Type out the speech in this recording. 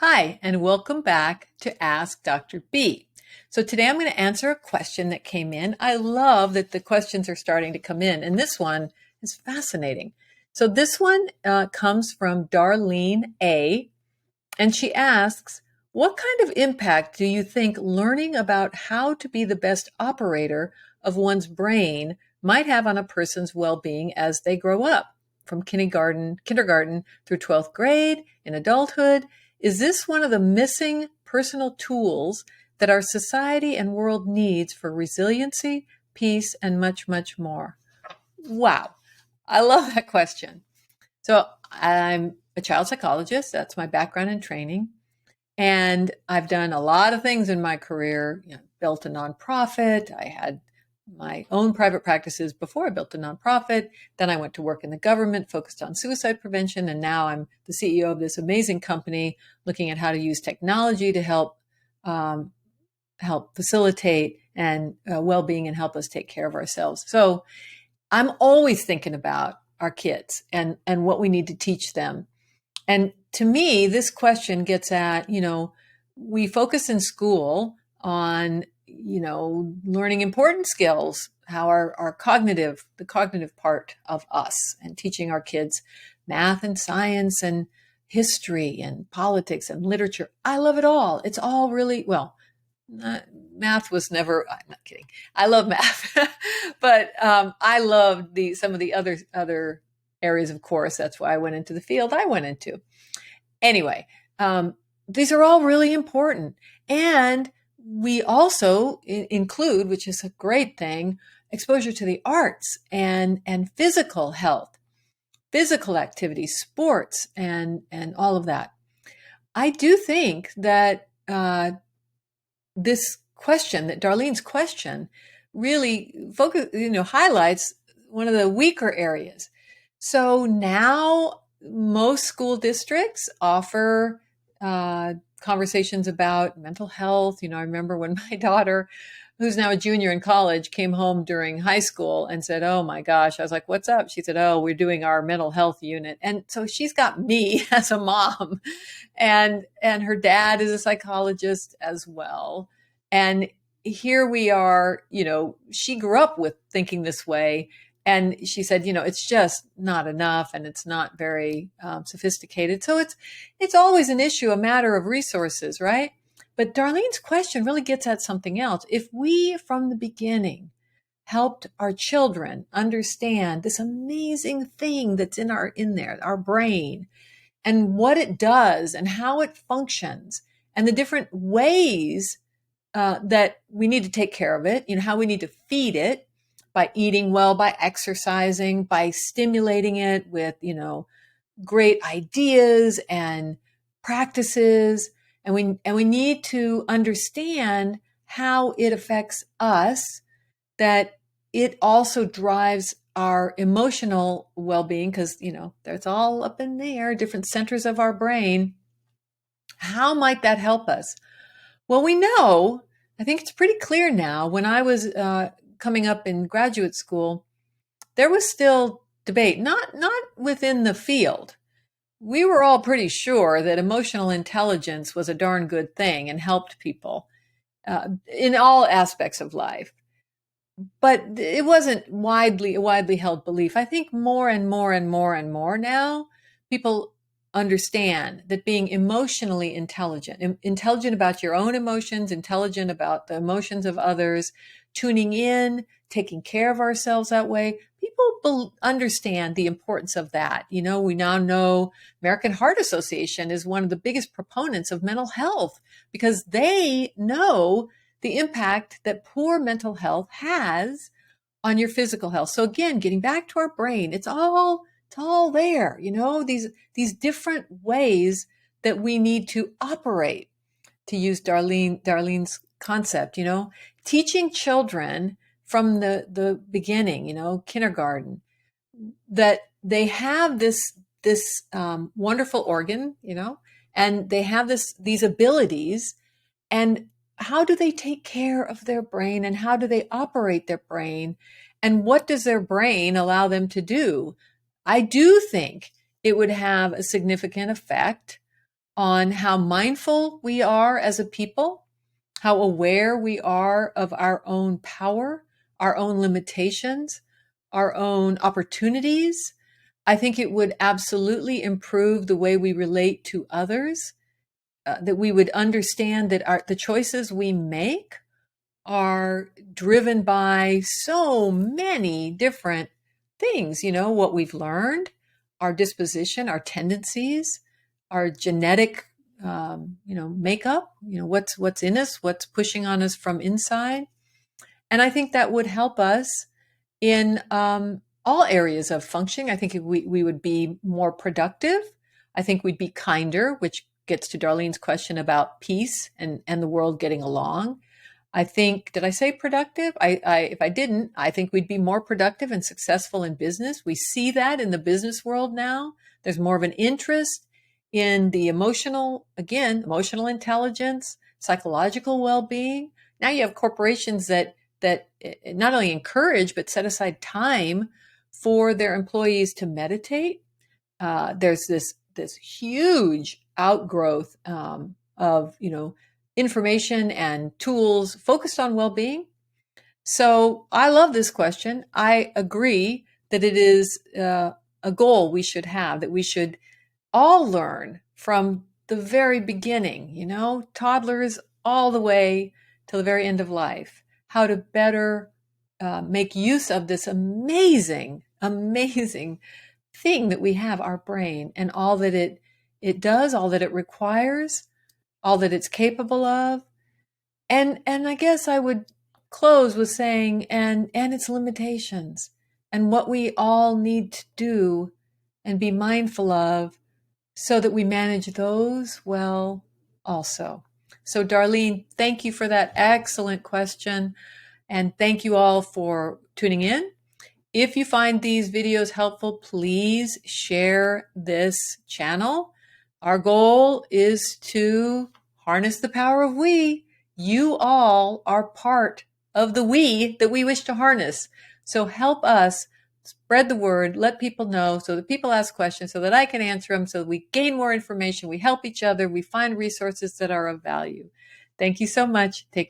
Hi, and welcome back to Ask Dr. B. So today I'm going to answer a question that came in. I love that the questions are starting to come in, and this one is fascinating. So this one comes from Darlene A., and she asks, what kind of impact do you think learning about how to be the best operator of one's brain might have on a person's well-being as they grow up, from kindergarten through 12th grade, in adulthood? Is this one of the missing personal tools that our society and world needs for resiliency, peace, and much, much more? Wow. I love that question. So I'm a child psychologist. That's my background and training. And I've done a lot of things in my career, built a nonprofit. I had my own private practices before I built a nonprofit. Then I went to work in the government, focused on suicide prevention. And now I'm the CEO of this amazing company looking at how to use technology to help facilitate and well-being and help us take care of ourselves. So I'm always thinking about our kids and what we need to teach them. And to me, this question gets at, we focus in school on, learning important skills, how the cognitive part of us, and teaching our kids math and science and history and politics and literature. I love it all. It's all really, math was never, I'm not kidding. I love math, but I love some of the other areas, of course. That's why I went into the field I went into. Anyway, these are all really important. And we also include, which is a great thing, exposure to the arts and physical health, physical activities, sports, and all of that. I do think that this question, that Darlene's question, really highlights one of the weaker areas. So now most school districts offer conversations about mental health. I remember when my daughter, who's now a junior in college, came home during high school and said, "Oh my gosh." I was like, "What's up?" She said, "Oh, we're doing our mental health unit." And so she's got me as a mom, and her dad is a psychologist as well. And here we are, she grew up with thinking this way. And she said, it's just not enough, and it's not very sophisticated. So it's always an issue, a matter of resources, right? But Darlene's question really gets at something else. If we, from the beginning, helped our children understand this amazing thing that's in there, our brain, and what it does and how it functions, and the different ways that we need to take care of it, how we need to feed it, by eating well, by exercising, by stimulating it with, great ideas and practices. And we need to understand how it affects us, that it also drives our emotional well-being, because, that's all up in there, different centers of our brain. How might that help us? Well, we know, I think it's pretty clear now. When I was coming up in graduate school, there was still debate, not within the field. We were all pretty sure that emotional intelligence was a darn good thing and helped people in all aspects of life. But it wasn't a widely held belief. I think more and more and more and more now, people understand that being emotionally intelligent about your own emotions, intelligent about the emotions of others, tuning in, taking care of ourselves that way. People understand the importance of that. We now know American Heart Association is one of the biggest proponents of mental health, because they know the impact that poor mental health has on your physical health. So again, getting back to our brain, it's all there, these different ways that we need to operate, to use Darlene's concept, teaching children from the beginning, kindergarten, that they have this wonderful organ, and they have these abilities, and how do they take care of their brain, and how do they operate their brain, and what does their brain allow them to do? I do think it would have a significant effect on how mindful we are as a people, how aware we are of our own power, our own limitations, our own opportunities. I think it would absolutely improve the way we relate to others, that we would understand that the choices we make are driven by so many different things, what we've learned, our disposition, our tendencies, our genetic, makeup, what's in us, what's pushing on us from inside. And I think that would help us in all areas of functioning. I think we would be more productive. I think we'd be kinder, which gets to Darlene's question about peace and the world getting along. I think, did I say productive? If I didn't, I think we'd be more productive and successful in business. We see that in the business world now. There's more of an interest in the emotional intelligence, psychological well-being. Now you have corporations that not only encourage but set aside time for their employees to meditate. There's this huge outgrowth of information and tools focused on well-being. So I love this question. I agree that it is a goal we should have, that we should all learn from the very beginning, toddlers all the way to the very end of life, how to better make use of this amazing, amazing thing that we have, our brain, and all that it does, all that it requires, all that it's capable of. And I guess I would close with saying, and its limitations, and what we all need to do and be mindful of so that we manage those well also. So Darlene, thank you for that excellent question. And thank you all for tuning in. If you find these videos helpful, please share this channel. Our goal is to harness the power of we. You all are part of the we that we wish to harness. So help us spread the word, let people know so that people ask questions so that I can answer them, so that we gain more information, we help each other, we find resources that are of value. Thank you so much. Take care.